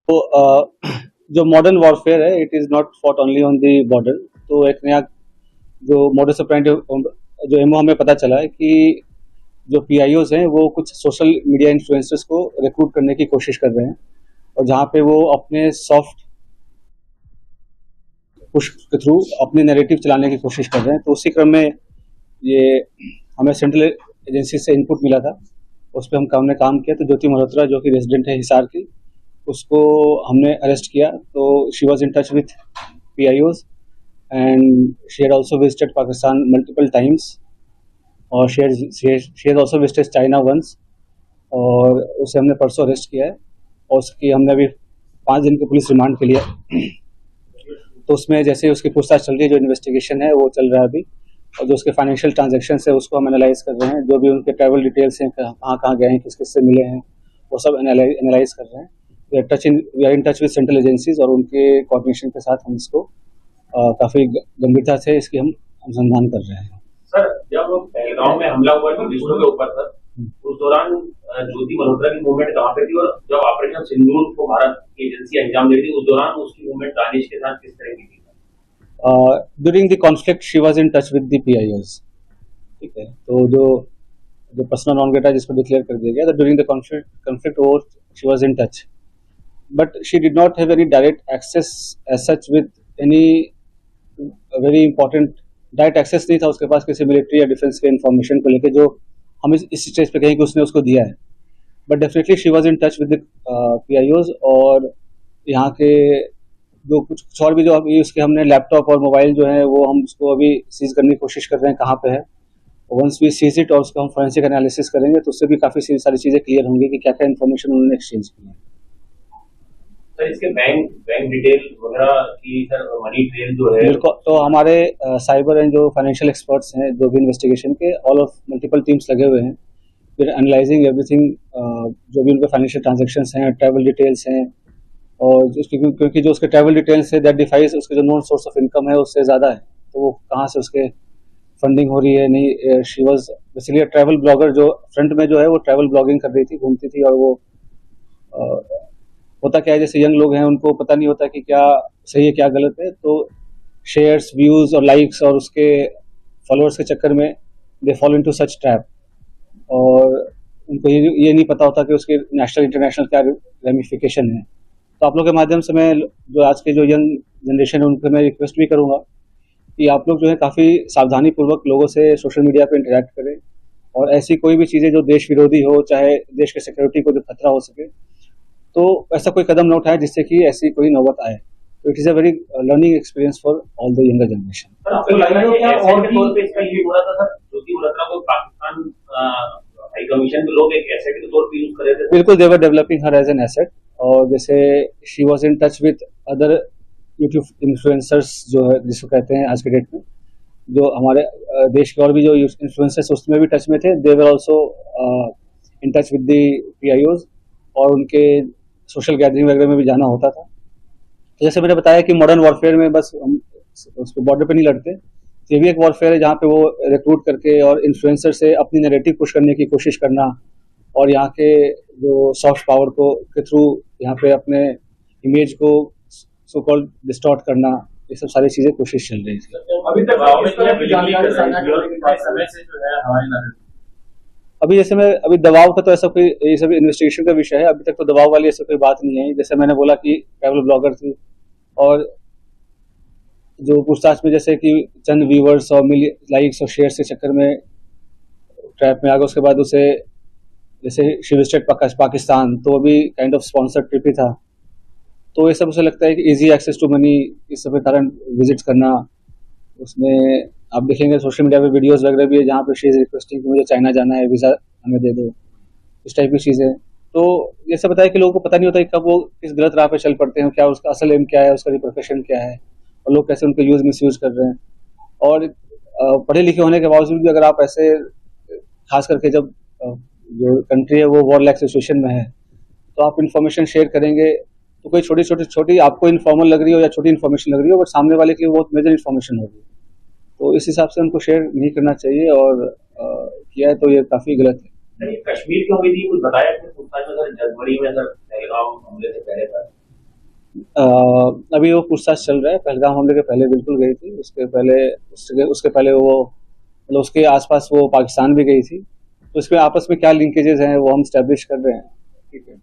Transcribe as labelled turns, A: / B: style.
A: तो जो modern warfare है it is not fought only on the border. तो एक नया जो मॉडस ऑपरेंडी जो एमओ हमें पता चला है कि जो पीआईओज हैं वो कुछ सोशल मीडिया इन्फ्लुएंसर्स को रिक्रूट करने की कोशिश कर रहे हैं और जहाँ पे वो अपने सॉफ्ट पुश के थ्रू अपने नैरेटिव चलाने की कोशिश कर रहे हैं। तो उसी क्रम में ये हमें सेंट्रल एजेंसी से इनपुट मिला था, उस पर हमने काम किया। तो ज्योति मल्होत्रा जो कि रेजिडेंट है हिसार की, उसको हमने अरेस्ट किया। तो she was in touch with PIOs and she had also visited Pakistan multiple times और she has also visited China once, और उसे हमने परसों अरेस्ट किया है और उसकी हमने अभी 5 दिन के पुलिस रिमांड के लिए। तो उसमें जैसे उसकी पूछताछ चल रही है, जो इन्वेस्टिगेशन है वो चल रहा है अभी, और जो उसके फाइनेंशियल ट्रांजैक्शंस है उसको हम एनालाइज कर रहे हैं। जो भी उनके ट्रैवल डिटेल्स हैं, कहाँ कहाँ गए हैं, किस किस से मिले हैं, वो सब एनालाइज कर रहे हैं। We are in touch with central agencies और उनके कोऑर्डिनेशन के साथ हम इसको काफ़ी गंभीरता से इसकी हम अनुसंधान कर रहे हैं।
B: सर, जब पहलगाम में हमला हुआ टूरिस्टों के ऊपर सर, उस दौरान ज्योति मल्होत्रा की मूवमेंट कहाँ पे थी, और जब ऑपरेशन सिंदूर को भारत की एजेंसी अंजाम दे रही थी उस दौरान उसकी मूवमेंट दानिश के साथ किस तरह की थी?
A: During the conflict she was in touch with the PIOs. ठीक है, तो जो पर्सनल नॉन ग्रेटा जिसको डिक्लेयर कर दिया गया था ड्यूरिंग द कॉन्फ्लिक्ट वो she was in touch, but she did not have any direct access as such with any very important. Direct access नहीं था उसके पास किसी मिलिट्री या डिफेंस के इंफॉर्मेशन को लेकर जो हम इस स्टेज पे कहें कि उसने उसको दिया है। But definitely she was in touch with पीआईओज, और यहाँ के जो कुछ और भी जो अभी उसके हमने लैपटॉप और मोबाइल जो है वो हम उसको अभी सीज करने की कोशिश कर रहे हैं कहाँ पे है। वंस वी सीज इट और उसका हम फोरेंसिक एनालिसिस करेंगे तो उससे भी काफ़ी सारी चीज़ें क्लियर होंगी कि क्या क्या इन्फॉर्मेशन उन्होंने एक्सचेंज की है।
B: सर, इसके बैंक डिटेल वगैरह की सर मनी ट्रेल जो है,
A: बिल्कुल। तो हमारे साइबर एंड जो फाइनेंशियल एक्सपर्ट्स हैं जो भी इन्वेस्टिगेशन के ऑल ऑफ मल्टीपल टीम्स लगे हुए हैं, फिर एनालाइजिंग एवरीथिंग, जो भी उनके फाइनेंशियल ट्रांजेक्शंस हैं, ट्रैवल डिटेल्स हैं, और क्योंकि जो उसके ट्रैवल डिटेल्स है दैट डिफाइज उसके जो नॉन सोर्स ऑफ इनकम है उससे ज़्यादा है, तो वो कहाँ से उसके फंडिंग हो रही है नहीं। She was basically travel blogger, जो फ्रंट में जो है वो ट्रैवल ब्लॉगिंग कर रही थी, घूमती थी। और वो होता क्या है, जैसे यंग लोग हैं उनको पता नहीं होता कि क्या सही है क्या गलत है, तो शेयर्स, व्यूज़ और लाइक्स और उसके फॉलोअर्स के चक्कर में they follow into such trap, और उनको ये नहीं पता होता कि उसके नेशनल इंटरनेशनल क्या रेमिफिकेशन है। तो आप लोग के माध्यम से मैं जो आज के जो यंग जनरेशन है उनको मैं रिक्वेस्ट भी करूँगा कि आप लोग जो है काफ़ी सावधानी पूर्वक लोगों से सोशल मीडिया पे इंटरेक्ट करें, और ऐसी कोई भी चीज़ें जो देश विरोधी हो, चाहे देश के सिक्योरिटी को जो खतरा हो सके, तो ऐसा कोई कदम न उठाए जिससे कि ऐसी कोई नौबत आए। तो it is a very learning experience for all the younger generation.
B: Sir, आपको लग रहा है कि और भी तौर पे इसका यूज हो रहा था सर, ज्योति मल्होत्रा को पाकिस्तान हाई कमीशन के लोग एक एसेट के तौर पे यूज कर रहे थे?
A: बिल्कुल, they were developing her as an asset. और जैसे she was in touch with other YouTube influencers जो है जिसको कहते हैं आज के डेट में, जो हमारे देश के और भी जो इन्फ्लुएंसर्स उसमें भी टच में थे। They were also in touch with the PIOs, और उनके सोशल गैदरिंग वगैरह में भी जाना होता था। तो जैसे मैंने बताया कि मॉडर्न वॉरफेयर में बस हम उसको बॉर्डर पे नहीं लड़ते, तो ये भी एक वॉरफेयर है जहाँ पे वो रिक्रूट करके और इन्फ्लुएंसर से अपनी नैरेटिव पुश करने की कोशिश करना, और यहाँ के जो सॉफ्ट पावर को के थ्रू यहाँ पे अपने इमेज को सो कॉल्ड डिस्टॉर्ट करना, ये सब सारी चीज़ें कोशिश चल रही है।
B: अभी तक समय से जो है हमारी
A: अभी जैसे मैं अभी दबाव का तो ऐसा कोई, ये सब इन्वेस्टिगेशन का विषय है, अभी तक तो दबाव वाली ऐसा कोई बात नहीं है। जैसे मैंने बोला कि ट्रैवल ब्लॉगर थी, और जो पूछताछ में जैसे कि चंद व्यूवर्स और लाइक्स और शेयर के चक्कर में ट्रैप में आ गया, उसके बाद उसे जैसे शी विजिटेड पाकिस्तान, तो अभी काइंड ऑफ स्पॉन्सर्ड ट्रिप ही था। तो ये सब उसे लगता है कि इजी एक्सेस टू मनी, इस सब के कारण विजिट करना। उसमें आप देखेंगे सोशल मीडिया पे वीडियोस वगैरह भी है जहाँ पे शी इज रिक्वेस्टिंग कि मुझे चाइना जाना है, वीज़ा हमें दे दो, इस टाइप की चीज़ें। तो ये सब बताया कि लोगों को पता नहीं होता कि कब वो किस गलत राह पे चल पड़ते हैं, क्या उसका असल एम क्या है, उसका प्रोफेशन क्या है, और लोग कैसे उनका मिसयूज कर रहे हैं। और पढ़े लिखे होने के बावजूद भी अगर आप ऐसे, खास करके जब जो कंट्री है वो वॉर लाइक सिचुएशन में है, तो आप इन्फॉर्मेशन शेयर करेंगे तो कोई छोटी आपको इन्फॉर्मल लग रही हो या छोटी इन्फॉर्मेशन लग रही हो, बट सामने वाले के लिए बहुत मेजर इन्फॉर्मेशन होगी। तो इस हिसाब से उनको शेयर नहीं करना चाहिए, और किया है तो ये काफ़ी गलत है।
B: कश्मीर की उम्मीद कुछ बताया जनवरी में सर पहलगाम हमले से पहले था,
A: अभी वो पूछताछ चल रहा है। पहलगाम हमले के पहले बिल्कुल गई थी, उसके पहले वो मतलब उसके आसपास वो पाकिस्तान भी गई थी। तो इसमें आपस में क्या लिंकेजेस हैं वो हम स्टैब्लिश कर रहे हैं। ठीक है।